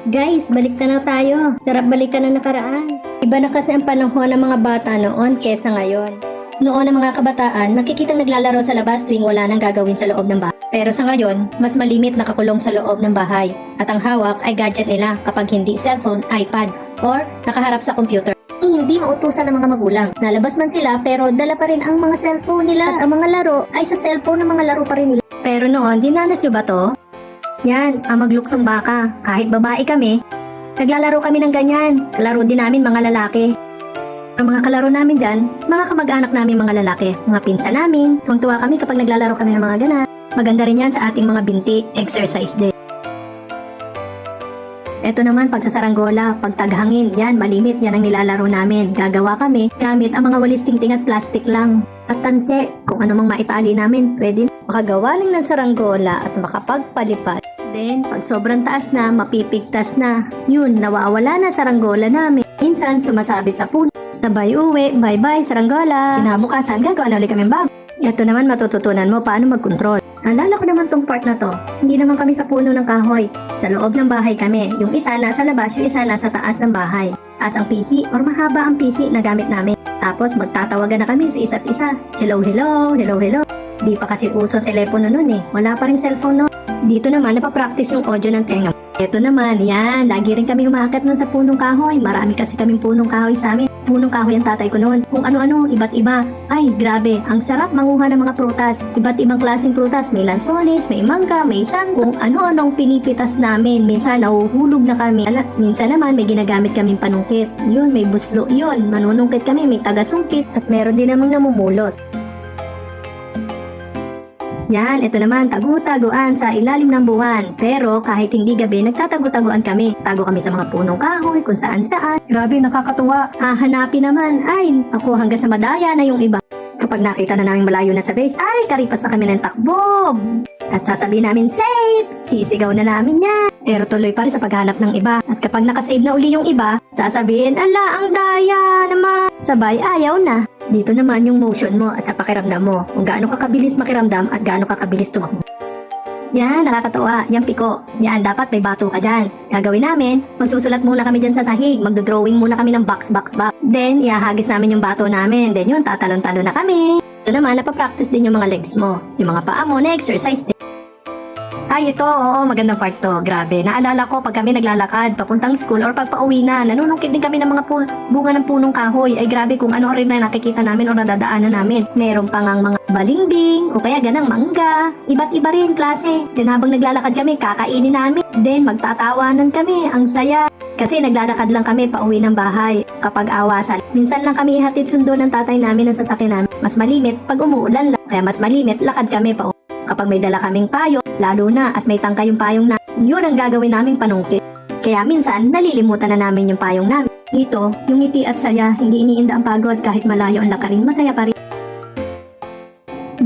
Guys, balik na tayo. Sarap balikan na nakaraan. Iba na kasi ang panahon ng mga bata noon kesa ngayon. Noon ang mga kabataan, makikita naglalaro sa labas tuwing wala nang gagawin sa loob ng bahay. Pero sa ngayon, mas malimit nakakulong sa loob ng bahay. At ang hawak ay gadget nila kapag hindi cellphone, iPad, or nakaharap sa computer. Hindi mautusan ng mga magulang. Nalabas man sila pero dala pa rin ang mga cellphone nila. At ang mga laro ay sa cellphone ng mga laro pa rin nila. Pero noon, dinanas nyo ba to? Yan, ang magluksong baka. Kahit babae kami, naglalaro kami ng ganyan. Kalaro din namin mga lalaki. Ang mga kalaro namin dyan, mga kamag-anak namin mga lalaki, mga pinsa namin. Tuwang-tuwa kami kapag naglalaro kami ng mga ganan. Maganda rin yan sa ating mga binti, exercise din. Ito naman, pagsasaranggola, pagtaghangin, yan, malimit, yan ang nilalaro namin. Gagawa kami gamit ang mga walis tingting at plastic lang. At tanse, kung ano mang maitali namin, pwede makagawa lang ng saranggola at makapagpalipad. Then, pag sobrang taas na, mapipigtas na, yun, nawawala na saranggola namin. Minsan, sumasabit sa puno. Sabay uwi, bye-bye, saranggola. Kinabukasan, gagawa na ulit kami bago. Ito naman, matututunan mo paano mag-control. Alala ko naman tong part na to. Hindi naman kami sa puno ng kahoy. Sa loob ng bahay kami. Yung isa nasa labas, yung isa nasa taas ng bahay. As ang PC or mahaba ang PC na gamit namin. Tapos magtatawagan na kami sa isa't isa. Hello, hello, hello, hello. Di pa kasi uso telepono nun eh. Wala pa rin cellphone nun. Dito naman, napapractice yung audio ng tenga. Ito naman, yan. Lagi rin kami umaakit nun sa punong kahoy. Marami kasi kaming punong kahoy sa amin. Punong kahoy ang tatay ko noon. Kung ano-ano, iba't iba. Ay, grabe. Ang sarap manguha ng mga prutas. Iba't ibang klaseng prutas. May lansones, may mangga, may sanggo. Kung ano-anong pinipitas namin. Minsan, nahuhulog na kami. Minsan naman, may ginagamit kaming panungkit. Yun, may buslo. Yun, manunungkit kami. May tagasungkit. At meron din namang namumulot. Yan, ito naman, tagu-taguan sa ilalim ng buwan. Pero kahit hindi gabi, nagtatagu-taguan kami. Tago kami sa mga punong kahoy, kung saan-saan. Grabe, nakakatuwa. Hahanapin naman. Ay, ako hanggang sa madaya na yung iba. Kapag nakita na namin malayo na sa base, ay, karipas na kami ng takbo. At sasabihin namin, safe! Sisigaw na namin yan. Pero tuloy pa rin sa paghanap ng iba. At kapag nakasave na uli yung iba, sasabihin, ala, ang daya naman. Sabay, ayaw na. Dito naman yung motion mo at sa pakiramdam mo. Kung gaano ka kabilis makiramdam at gaano ka kabilis tumakbo. Yan, nakakatawa. Yan, piko. Yan, dapat may bato ka dyan. Gagawin namin, magsusulat muna kami dyan sa sahig. Magdodrawing muna kami ng box. Then, ihahagis namin yung bato namin. Then yun, tatalon-talon na kami. Ito naman, napapractice din yung mga legs mo. Yung mga paa mo, na-exercise din. Ay, ito, oo, magandang part to. Grabe, naalala ko pag kami naglalakad, papuntang school or pag pauwi na, nanunungkit din kami ng mga bunga ng punong kahoy. Ay, grabe kung ano rin na nakikita namin o nadadaanan namin. Meron pa ngang mga balingbing o kaya ganang mangga. Iba't iba rin klase. Then habang naglalakad kami, kakainin namin. Then magtatawanan kami, ang saya. Kasi naglalakad lang kami pauwi ng bahay kapag awasan. Minsan lang kami ihatid sundo ng tatay namin ang sasakyan namin. Mas malimit pag umuulan lang. Kaya mas malimit, lakad kami pauwi. Kapag may dala kaming payo, lalo na at may tangka yung payong na, yun ang gagawin naming panungkit. Kaya minsan, nalilimutan na namin yung payong namin. Ito, yung ngiti at saya, hindi iniinda ang pagod kahit malayo ang lakarin, masaya pa rin.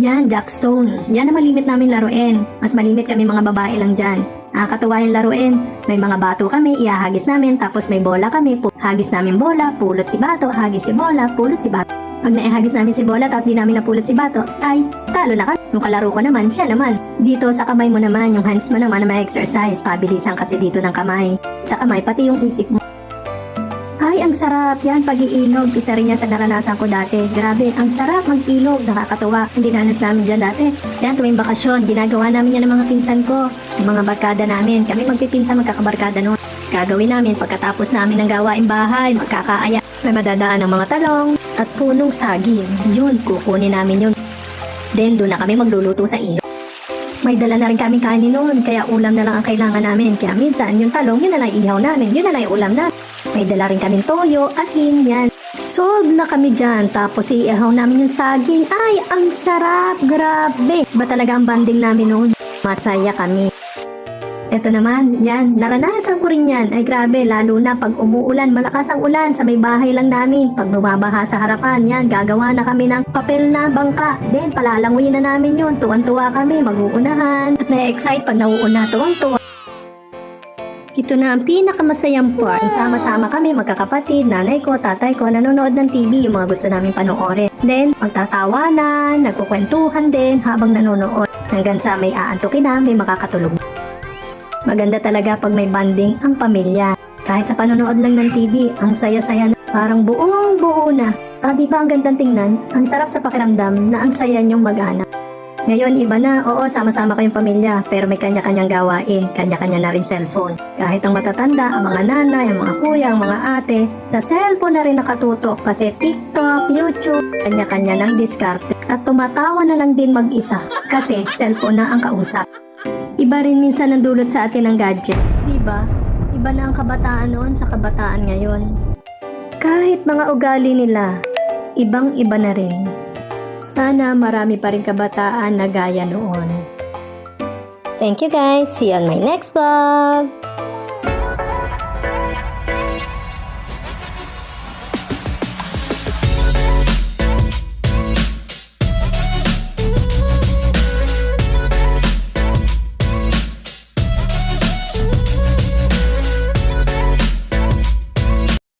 Yan, Jackstone. Yan ang malimit namin laruin. Mas malimit kami mga babae lang dyan. Nakakatuwa yung laruin. May mga bato kami, ihahagis namin, tapos may bola kami. Hagis namin bola, pulot si bato, hagis si bola, pulot si bato. Pag naihagis namin si bola tapos di namin napulot si bato, ay, talo na kami. Yung kalaro ko naman, siya naman. Dito sa kamay mo naman, yung hands mo naman na may exercise. Pabilisan kasi dito ng kamay. Sa kamay, pati yung isip mo. Ay, ang sarap. Yan, pag-iilog. Isa rin yan sa naranasan ko dati. Grabe, ang sarap mag-ilog. Nakakatuwa. Hindi nanas namin dyan dati. Yan, tuwing bakasyon, ginagawa namin yan ng mga pinsan ko. Yung mga barkada namin. Kami magpipinsan, magkakabarkada noon. Gagawin namin pagkatapos namin ng gawain bahay, magkakaaya. May madadaan ng mga talong at punong saging. Yun, kukunin namin yun. Then, doon na kami magluluto sa ilog. May dala na rin kaming kanin noon, kaya ulam na lang ang kailangan namin. Kaya minsan, yung talong, yun na lang ihaw namin. Yun na lang yung ulam namin. May dala rin kaming toyo, asin, yan. Solve na kami dyan. Tapos iihaw namin yung saging. Ay, ang sarap! Grabe! Ba talaga ang banding namin noon? Masaya kami. Ito naman, yan, naranasan ko rin yan. Ay grabe, lalo na pag umuulan, malakas ang ulan sa may bahay lang namin. Pag bumabaha sa harapan, yan, gagawa na kami ng papel na bangka. Then, palalanguyin na namin yun. Tuwan-tuwa kami, mag-uunahan. At na-excite pag nauuna, tuwang-tuwa. Ito na ang pinakamasayang part. Sama-sama kami, magkakapatid, nanay ko, tatay ko, nanonood ng TV, yung mga gusto namin panoorin. Then, magtatawanan, nagkukwentuhan din habang nanonood. Hanggang sa may aantukin na, may makakatulog. Maganda talaga pag may bonding ang pamilya. Kahit sa panonood lang ng TV, ang saya-saya na, parang buong-buo na. Di ba ang gandang tingnan? Ang sarap sa pakiramdam na ang saya niyong mag-anak. Ngayon iba na, oo, sama-sama kayong pamilya, pero may kanya-kanyang gawain, kanya-kanya na rin cellphone. Kahit ang matatanda, ang mga nanay, ang mga kuya, ang mga ate, sa cellphone na rin nakatutok kasi TikTok, YouTube, kanya-kanya ng diskarte. At tumatawa na lang din mag-isa kasi cellphone na ang kausap. Iba rin minsan ang dulot sa atin ng gadget, diba? Iba na ang kabataan noon sa kabataan ngayon. Kahit mga ugali nila, ibang-iba na rin. Sana marami pa rin kabataan na gaya noon. Thank you guys. See you on my next vlog.